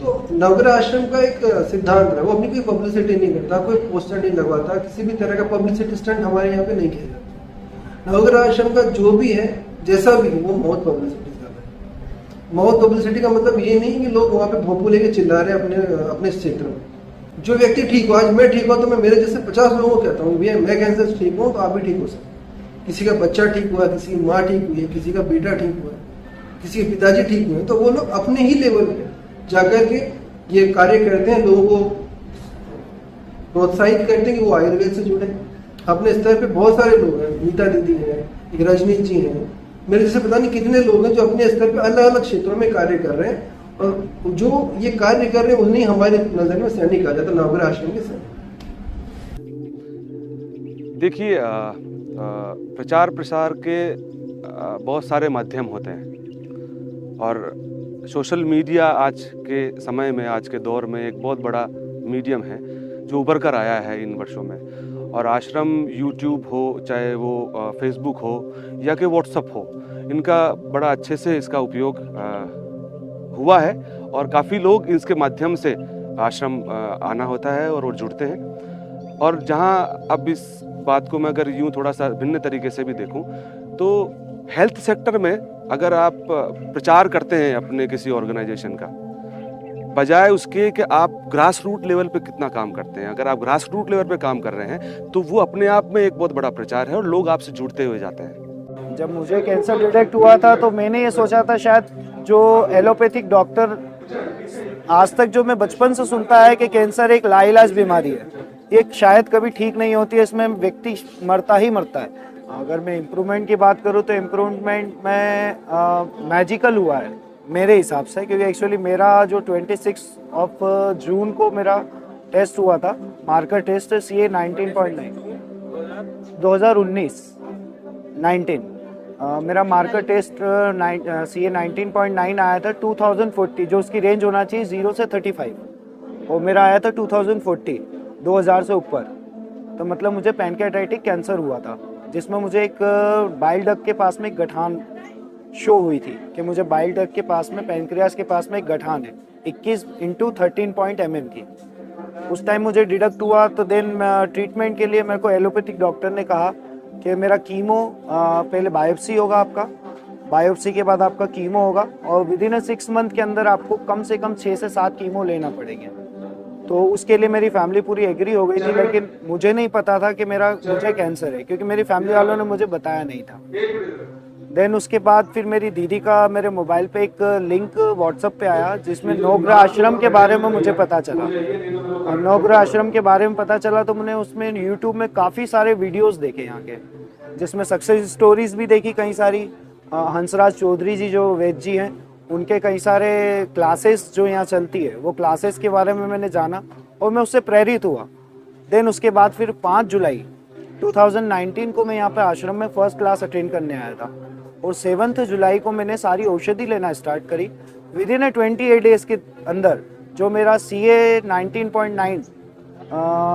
तो नवग्रह आश्रम का एक सिद्धांत है, वो अपनी कोई पब्लिसिटी नहीं करता, कोई पोस्टर नहीं लगवाता, किसी भी तरह का पब्लिसिटी स्टंट हमारे यहाँ पे नहीं किया जाता। नवग्रह आश्रम का जो भी है, जैसा भी है, वो बहुत पब्लिसिटी कर रहा है। बहुत पब्लिसिटी का मतलब ये नहीं कि लोग वहाँ पे भोंपू लेके चिल्ला रहे हैं अपने क्षेत्र में। जो व्यक्ति ठीक हो, आज मैं ठीक हुआ तो मैं मेरे जैसे 50 लोगों को कहता हूँ भैया मैं कैंसर से ठीक हूँ तो आप भी ठीक हो सकते। किसी का बच्चा ठीक हुआ, किसी की माँ ठीक हुई है, किसी का बेटा ठीक हुआ, किसी के पिताजी ठीक हुए, तो वो लोग अपने ही लेवल पे जाकर के ये कार्य करते हैं, लोगों को प्रोत्साहित करते हैं कि वो आयुर्वेद से जुड़े। अपने स्तर पे बहुत सारे लोग हैं, नीता दीदी हैं, एक रजनीश जी हैं, मेरे जैसे पता नहीं कितने लोग हैं जो अपने स्तर पे अलग अलग क्षेत्रों में कार्य कर रहे हैं, और जो ये कार्य कर रहे हैं उन्हें हमारे नजर में सैनिक कहा जाता है, नवग्रह आश्रम के सैनिक। देखिए, प्रचार प्रसार के बहुत सारे माध्यम होते हैं, और सोशल मीडिया आज के समय में, आज के दौर में एक बहुत बड़ा मीडियम है जो उभर कर आया है इन वर्षों में। और आश्रम यूट्यूब हो, चाहे वो फेसबुक हो या कि व्हाट्सअप हो, इनका बड़ा अच्छे से इसका उपयोग हुआ है, और काफ़ी लोग इसके माध्यम से आश्रम आना होता है और वो जुड़ते हैं। और जहाँ अब इस बात को मैं अगर यूँ थोड़ा सा भिन्न तरीके से भी देखूँ तो हेल्थ सेक्टर में अगर आप प्रचार करते हैं अपने किसी ऑर्गेनाइजेशन का, बजाय उसके कि आप ग्रास रूट लेवल पे कितना काम करते हैं, अगर आप ग्रास रूट लेवल पे काम कर रहे हैं तो वो अपने आप में एक बहुत बड़ा प्रचार है और लोग आपसे जुड़ते हुए जाते हैं। जब मुझे कैंसर डिटेक्ट हुआ था तो मैंने ये सोचा था शायद जो एलोपैथिक डॉक्टर आज तक जो मैं बचपन से सुनता है कि कैंसर एक लाइलाज बीमारी है, ये शायद कभी ठीक नहीं होती है, इसमें व्यक्ति मरता ही मरता है। अगर मैं इम्प्रूवमेंट की बात करूँ तो इम्प्रूवमेंट में मैजिकल हुआ है मेरे हिसाब से, क्योंकि एक्चुअली मेरा जो 26 जून को मेरा टेस्ट हुआ था, मार्कर टेस्ट CA 19.9 2019 मेरा मार्कर टेस्ट CA 19.9 आया था 2040, जो उसकी रेंज होना चाहिए 0 से 35, और मेरा आया था 2040, 2000 से ऊपर। तो मतलब मुझे पैनक्रियाटाइटिक कैंसर हुआ था, जिसमें मुझे एक बाइल डक्ट के पास में एक गठान शो हुई थी कि मुझे बाइल डक्ट के पास में, पैनक्रियास के पास में एक गठान है 21x13 mm की। उस टाइम मुझे डिडक्ट हुआ, तो देन ट्रीटमेंट के लिए मेरे को एलोपैथिक डॉक्टर ने कहा कि मेरा कीमो, पहले बायोप्सी होगा आपका, बायोप्सी के बाद आपका कीमो होगा, और विद इन 6 मंथ के अंदर आपको कम से कम 6 से 7 कीमो लेना पड़ेंगे। तो उसके लिए मेरी फैमिली पूरी एग्री हो गई थी, लेकिन मुझे नहीं पता था कि मुझे कैंसर है, क्योंकि मेरी फैमिली वालों ने मुझे बताया नहीं था। देन उसके बाद फिर मेरी दीदी का मेरे मोबाइल पे एक लिंक व्हाट्सएप पे आया, जिसमें नवग्रह आश्रम के बारे में मुझे पता चला, और नवग्रह आश्रम के बारे में पता चला तो मैंने उसमें यूट्यूब में काफ़ी सारे वीडियोस देखे यहाँ के, जिसमें सक्सेस स्टोरीज भी देखी कई सारी। हंसराज चौधरी जी जो वैद्य जी हैं, उनके कई सारे क्लासेस जो यहाँ चलती है, वो क्लासेस के बारे में मैंने जाना और मैं उससे प्रेरित हुआ। देन उसके बाद फिर 5 जुलाई 2019 को मैं यहाँ पे आश्रम में फर्स्ट क्लास अटेंड करने आया था, और 7 जुलाई को मैंने सारी औषधि लेना स्टार्ट करी। विद इन 28 डेज के अंदर जो मेरा CA 19.9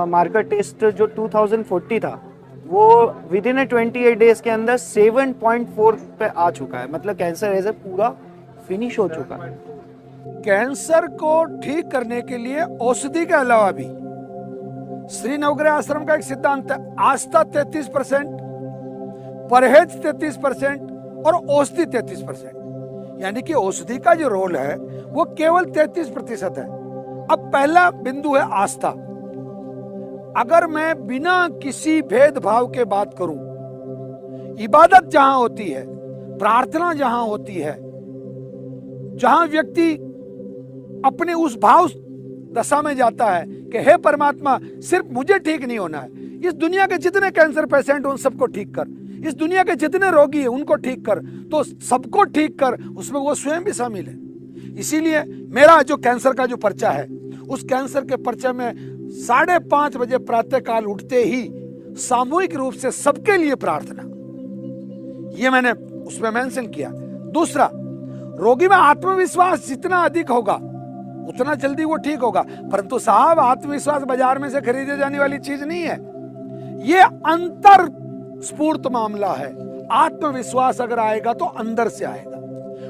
मार्कर टेस्ट जो 2040 था, वो विद इन 28 डेज के अंदर 7.4 पे आ चुका है। मतलब कैंसर ऐसे पूरा फिनिश हो चुका है। कैंसर को ठीक करने के लिए औषधि के अलावा भी श्री नवग्रह आश्रम का एक सिद्धांत है, आस्था 33%, परहेज 33% और औषधि 33%। यानी कि औषधि का जो रोल है वो केवल 33% है। अब पहला बिंदु है आस्था। अगर मैं बिना किसी भेदभाव के बात करूं, इबादत जहां होती है, प्रार्थना जहां होती है, जहां व्यक्ति अपने उस भाव दशा में जाता है कि हे परमात्मा, सिर्फ मुझे ठीक नहीं होना है, इस दुनिया के जितने कैंसर पेशेंट उन सबको ठीक कर, इस दुनिया के जितने रोगी हैं उनको ठीक कर, तो सबको ठीक कर, उसमें वो स्वयं भी शामिल है। इसीलिए मेरा जो कैंसर का जो पर्चा है, उस कैंसर के पर्चे में 5:30 बजे प्रातःकाल उठते ही सामूहिक रूप से सबके लिए प्रार्थना, ये मैंने उसमें मेंशन किया। दूसरा, रोगी में आत्मविश्वास जितना अधिक होगा उतना जल्दी वो ठीक होगा। परंतु साहब, आत्मविश्वास बाजार में से खरीदे जाने वाली चीज नहीं है, ये अंतर स्फूर्त मामला है। आत्मविश्वास अगर आएगा तो अंदर से आएगा।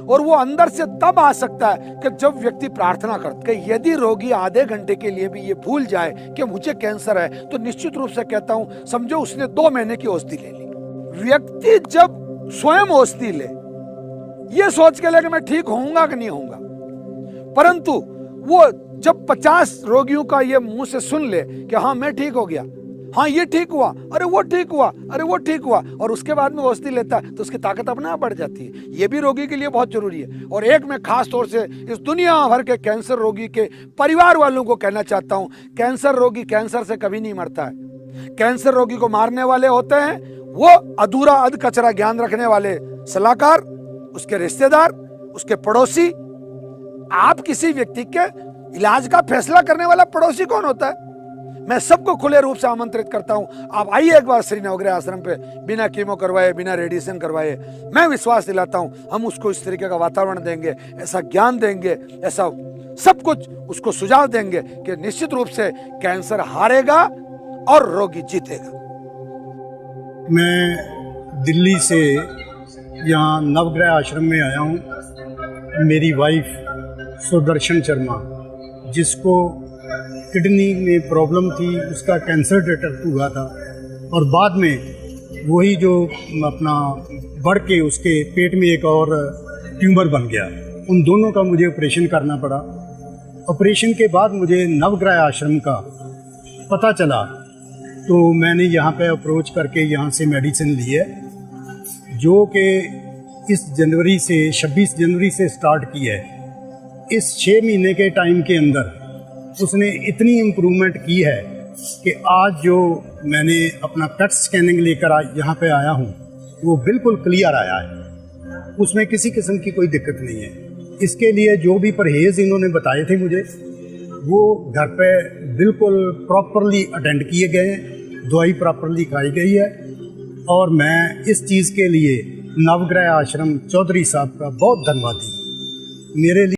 और वो अंदर से तब आ सकता है कि जब व्यक्ति प्रार्थना करता है। यदि रोगी आधे घंटे के लिए भी ये भूल जाए कि मुझे कैंसर है, तो निश्चित रूप से कहता हूं, समझो उसने 2 महीने की औषधि ले ली। व्यक्ति जब स्वयं औषधि ले, ये सोच के ले कि मैं ठीक होऊंगा कि नहीं होऊंगा, परंतु वो जब 50 रोगियों का ये मुंह से सुन ले कि हाँ मैं ठीक हो गया, हाँ ये ठीक हुआ, अरे वो ठीक हुआ, अरे वो ठीक हुआ, और उसके बाद में औषधि लेता है, तो उसकी ताकत अपने आप बढ़ जाती है। ये भी रोगी के लिए बहुत जरूरी है। और एक मैं खास तौर से इस दुनिया भर के कैंसर रोगी के परिवार वालों को कहना चाहता हूं, कैंसर रोगी कैंसर से कभी नहीं मरता है। कैंसर रोगी को मारने वाले होते हैं वो अधूरा अध कचरा ज्ञान रखने वाले सलाहकार, उसके रिश्तेदार, उसके पड़ोसी। आप किसी व्यक्ति के इलाज का फैसला करने वाला पड़ोसी कौन होता है? मैं सबको खुले रूप से आमंत्रित करता हूं, आप आइए एक बार श्री नवग्रह आश्रम पे, बिना कीमो करवाए, बिना रेडिएशन करवाए। मैं विश्वास दिलाता हूं हम उसको इस तरीके का वातावरण देंगे, ऐसा ज्ञान देंगे, ऐसा सब कुछ उसको सुझाव देंगे कि निश्चित रूप से कैंसर हारेगा और रोगी जीतेगा। मैं दिल्ली से यहाँ नवग्रह आश्रम में आया हूँ। मेरी वाइफ सुदर्शन शर्मा, जिसको किडनी में प्रॉब्लम थी, उसका कैंसर डिटेक्ट हुआ था और बाद में वही जो अपना बढ़ के उसके पेट में एक और ट्यूमर बन गया। उन दोनों का मुझे ऑपरेशन करना पड़ा। ऑपरेशन के बाद मुझे नवग्रह आश्रम का पता चला, तो मैंने यहाँ पे अप्रोच करके यहाँ से मेडिसिन ली है, जो कि इस जनवरी से 26 जनवरी से स्टार्ट की है। इस 6 महीने के टाइम के अंदर उसने इतनी इम्प्रूवमेंट की है कि आज जो मैंने अपना पेट स्कैनिंग लेकर यहाँ पे आया हूँ, वो बिल्कुल क्लियर आया है, उसमें किसी किस्म की कोई दिक्कत नहीं है। इसके लिए जो भी परहेज़ इन्होंने बताए थे मुझे, वो घर पे बिल्कुल प्रॉपरली अटेंड किए गए हैं, दवाई प्रॉपरली खाई गई है। और मैं इस चीज़ के लिए नवग्रह आश्रम चौधरी साहब का बहुत धन्यवादी। मेरे लिए